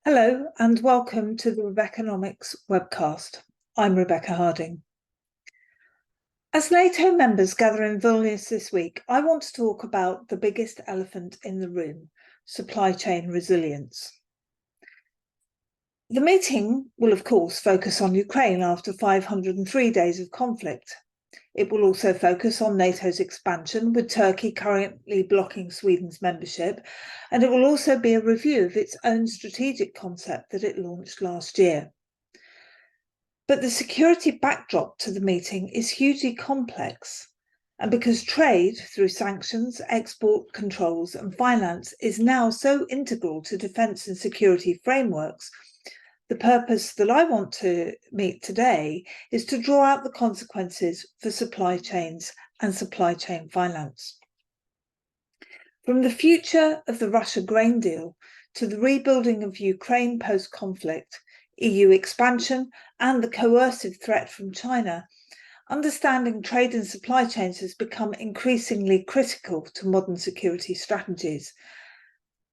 Hello and welcome to the Rebeccanomics webcast. I'm Rebecca Harding. As NATO members gather in Vilnius this week, I want to talk about the biggest elephant in the room, supply chain resilience. The meeting will, of course, focus on Ukraine after 503 days of conflict. It will also focus on NATO's expansion, with Turkey currently blocking Sweden's membership, and it will also be a review of its own strategic concept that it launched last year. But the security backdrop to the meeting is hugely complex, and because trade through sanctions, export controls and finance is now so integral to defence and security frameworks, the purpose that I want to meet today is to draw out the consequences for supply chains and supply chain finance. From the future of the Russia grain deal to the rebuilding of Ukraine post-conflict, EU expansion and the coercive threat from China, understanding trade and supply chains has become increasingly critical to modern security strategies.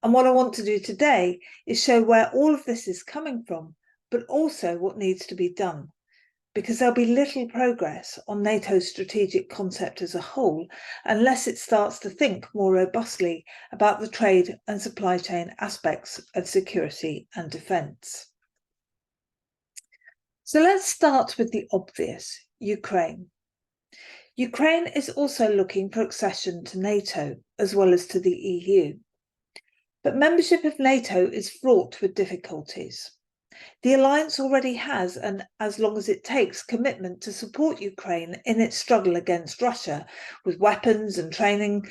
And what I want to do today is show where all of this is coming from, but also what needs to be done, because there'll be little progress on NATO's strategic concept as a whole unless it starts to think more robustly about the trade and supply chain aspects of security and defence. So let's start with the obvious, Ukraine. Ukraine is also looking for accession to NATO as well as to the EU. But membership of NATO is fraught with difficulties. The alliance already has, and as long as it takes, commitment to support Ukraine in its struggle against Russia with weapons and training.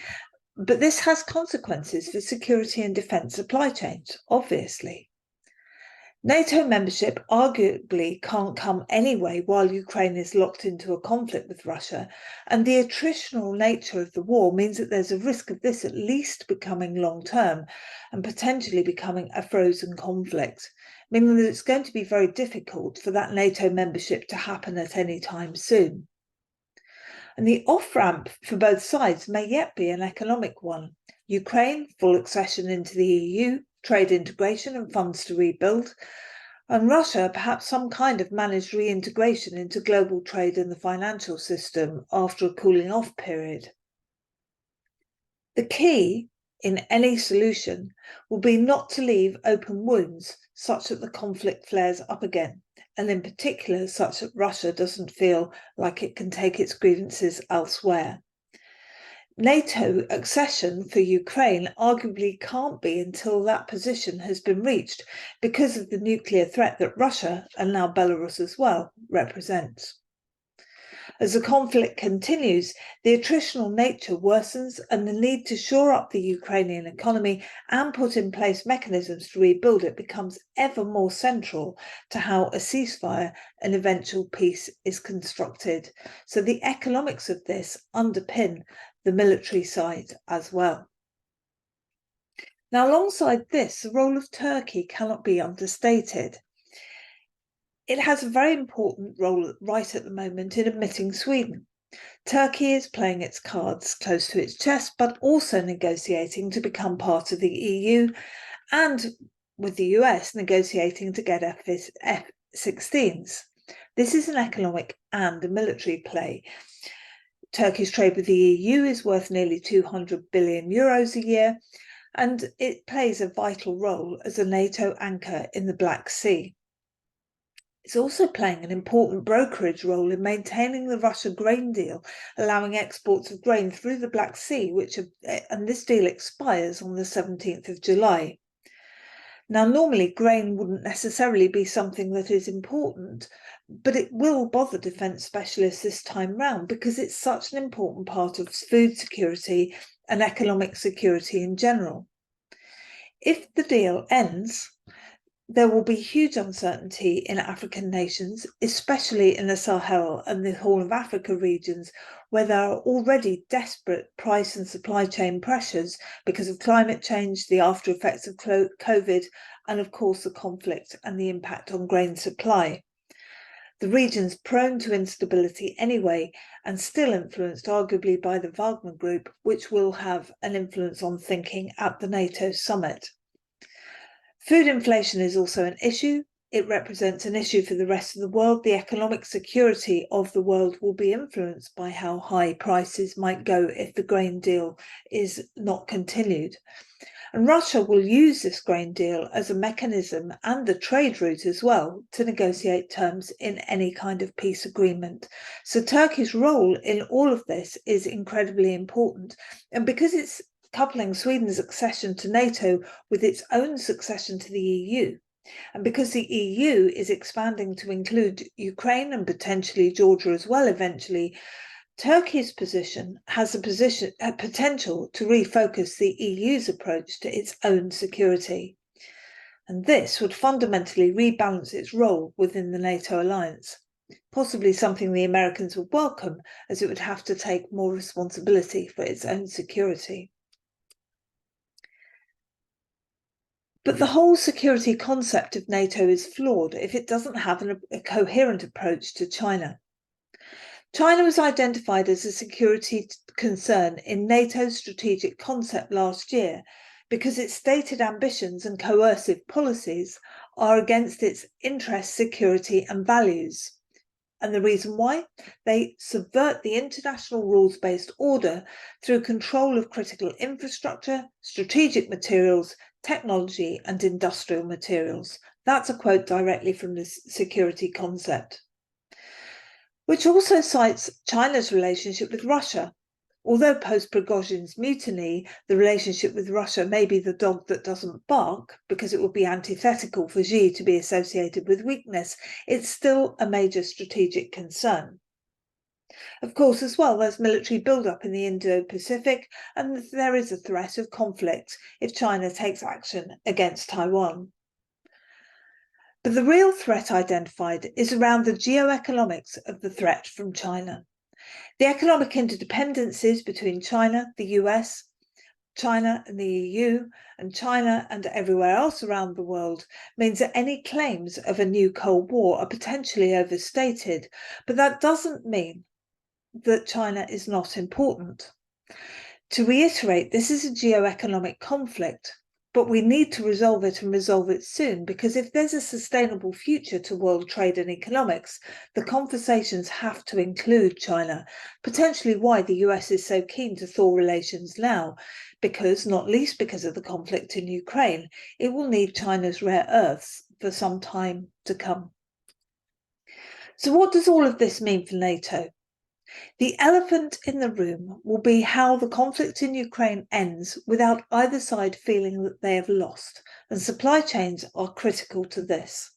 But this has consequences for security and defence supply chains, obviously. NATO membership arguably can't come anyway while Ukraine is locked into a conflict with Russia, and the attritional nature of the war means that there's a risk of this at least becoming long-term and potentially becoming a frozen conflict, meaning that it's going to be very difficult for that NATO membership to happen at any time soon. And the off-ramp for both sides may yet be an economic one. Ukraine, full accession into the EU, trade integration and funds to rebuild, and Russia, perhaps some kind of managed reintegration into global trade and the financial system after a cooling off period. The key in any solution will be not to leave open wounds such that the conflict flares up again, and in particular such that Russia doesn't feel like it can take its grievances elsewhere. NATO accession for Ukraine arguably can't be until that position has been reached because of the nuclear threat that Russia, and now Belarus as well, represents. As the conflict continues, the attritional nature worsens and the need to shore up the Ukrainian economy and put in place mechanisms to rebuild it becomes ever more central to how a ceasefire and eventual peace is constructed. So the economics of this underpin the military side as well. Now, alongside this, the role of Turkey cannot be understated. It has a very important role right at the moment in admitting Sweden. Turkey is playing its cards close to its chest, but also negotiating to become part of the EU, and with the US negotiating to get F-16s. This is an economic and a military play. Turkey's trade with the EU is worth nearly 200 billion euros a year, and it plays a vital role as a NATO anchor in the Black Sea. It's also playing an important brokerage role in maintaining the Russia grain deal, allowing exports of grain through the Black Sea, and this deal expires on the 17th of July. Now, normally grain wouldn't necessarily be something that is important, but it will bother defence specialists this time round because it's such an important part of food security and economic security in general. If the deal ends, there will be huge uncertainty in African nations, especially in the Sahel and the Horn of Africa regions, where there are already desperate price and supply chain pressures because of climate change, the after effects of COVID, and of course the conflict and the impact on grain supply. The region's prone to instability anyway, and still influenced arguably by the Wagner Group, which will have an influence on thinking at the NATO summit. Food inflation is also an issue. It represents an issue for the rest of the world. The economic security of the world will be influenced by how high prices might go if the grain deal is not continued. And Russia will use this grain deal as a mechanism and a trade route as well to negotiate terms in any kind of peace agreement. So Turkey's role in all of this is incredibly important. And because it's coupling Sweden's accession to NATO with its own succession to the EU, and because the EU is expanding to include Ukraine and potentially Georgia as well eventually, Turkey's position has a potential to refocus the EU's approach to its own security. And this would fundamentally rebalance its role within the NATO alliance, possibly something the Americans would welcome, as it would have to take more responsibility for its own security. But the whole security concept of NATO is flawed if it doesn't have a coherent approach to China. China was identified as a security concern in NATO's strategic concept last year because its stated ambitions and coercive policies are against its interests, security and values. And the reason why? They subvert the international rules-based order through control of critical infrastructure, strategic materials, technology and industrial materials. That's a quote directly from the security concept, which also cites China's relationship with Russia. Although post-Prigozhin's mutiny, the relationship with Russia may be the dog that doesn't bark, because it would be antithetical for Xi to be associated with weakness, it's still a major strategic concern. Of course, as well, there's military build-up in the Indo-Pacific, and there is a threat of conflict if China takes action against Taiwan. But the real threat identified is around the geoeconomics of the threat from China. The economic interdependencies between China, the US, China and the EU, and China and everywhere else around the world means that any claims of a new Cold War are potentially overstated, but that doesn't mean that China is not important. To reiterate, this is a geoeconomic conflict, but we need to resolve it and resolve it soon, because if there's a sustainable future to world trade and economics, the conversations have to include China, potentially why the US is so keen to thaw relations now, because, not least because of the conflict in Ukraine, it will need China's rare earths for some time to come. So what does all of this mean for NATO? The elephant in the room will be how the conflict in Ukraine ends without either side feeling that they have lost, and supply chains are critical to this.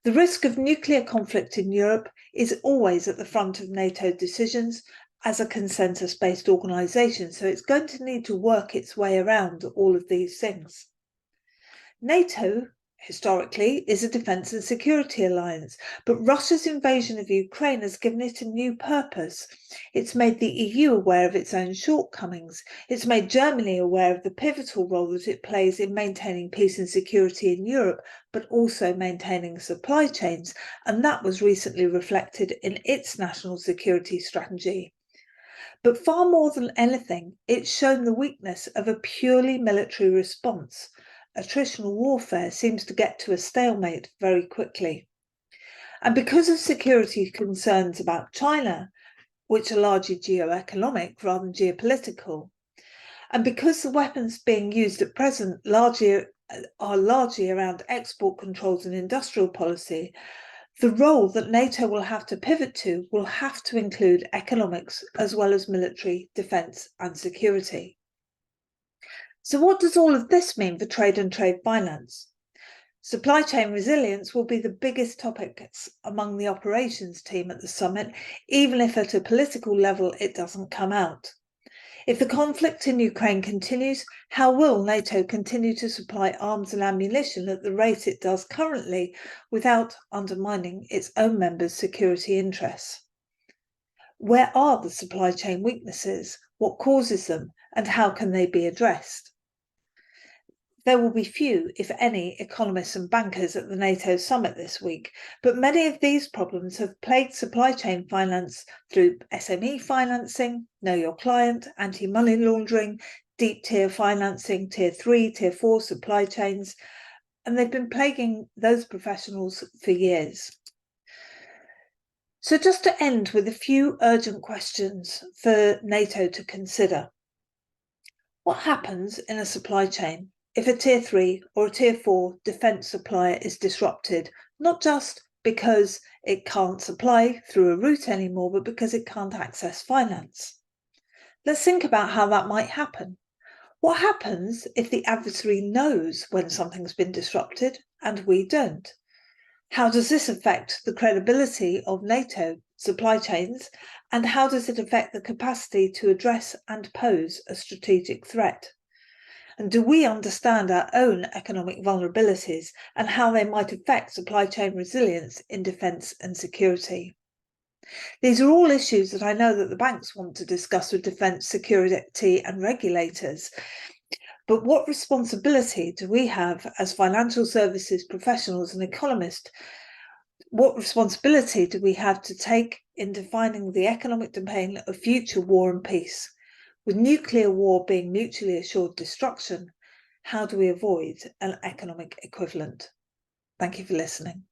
The risk of nuclear conflict in Europe is always at the front of NATO decisions as a consensus-based organisation, so it's going to need to work its way around all of these things. NATO, historically, is a defence and security alliance, but Russia's invasion of Ukraine has given it a new purpose. It's made the EU aware of its own shortcomings. It's made Germany aware of the pivotal role that it plays in maintaining peace and security in Europe, but also maintaining supply chains, and that was recently reflected in its national security strategy. But far more than anything, it's shown the weakness of a purely military response. Attritional warfare seems to get to a stalemate very quickly. And because of security concerns about China, which are largely geoeconomic rather than geopolitical, and because the weapons being used at present are largely around export controls and industrial policy, the role that NATO will have to pivot to will have to include economics as well as military, defence and security. So what does all of this mean for trade and trade finance? Supply chain resilience will be the biggest topics among the operations team at the summit, even if at a political level it doesn't come out. If the conflict in Ukraine continues, how will NATO continue to supply arms and ammunition at the rate it does currently without undermining its own members' security interests? Where are the supply chain weaknesses? What causes them? And how can they be addressed? There will be few, if any, economists and bankers at the NATO summit this week, but many of these problems have plagued supply chain finance through SME financing, know your client, anti-money laundering, deep tier financing, tier 3, tier 4 supply chains, and they've been plaguing those professionals for years. So just to end with a few urgent questions for NATO to consider. What happens in a supply chain if a tier 3 or a tier 4 defence supplier is disrupted, not just because it can't supply through a route anymore, but because it can't access finance? Let's think about how that might happen. What happens if the adversary knows when something's been disrupted and we don't? How does this affect the credibility of NATO supply chains, and how does it affect the capacity to address and pose a strategic threat? And do we understand our own economic vulnerabilities and how they might affect supply chain resilience in defence and security? These are all issues that I know that the banks want to discuss with defence, security and regulators. But what responsibility do we have as financial services professionals and economists? What responsibility do we have to take in defining the economic domain of future war and peace? With nuclear war being mutually assured destruction, how do we avoid an economic equivalent? Thank you for listening.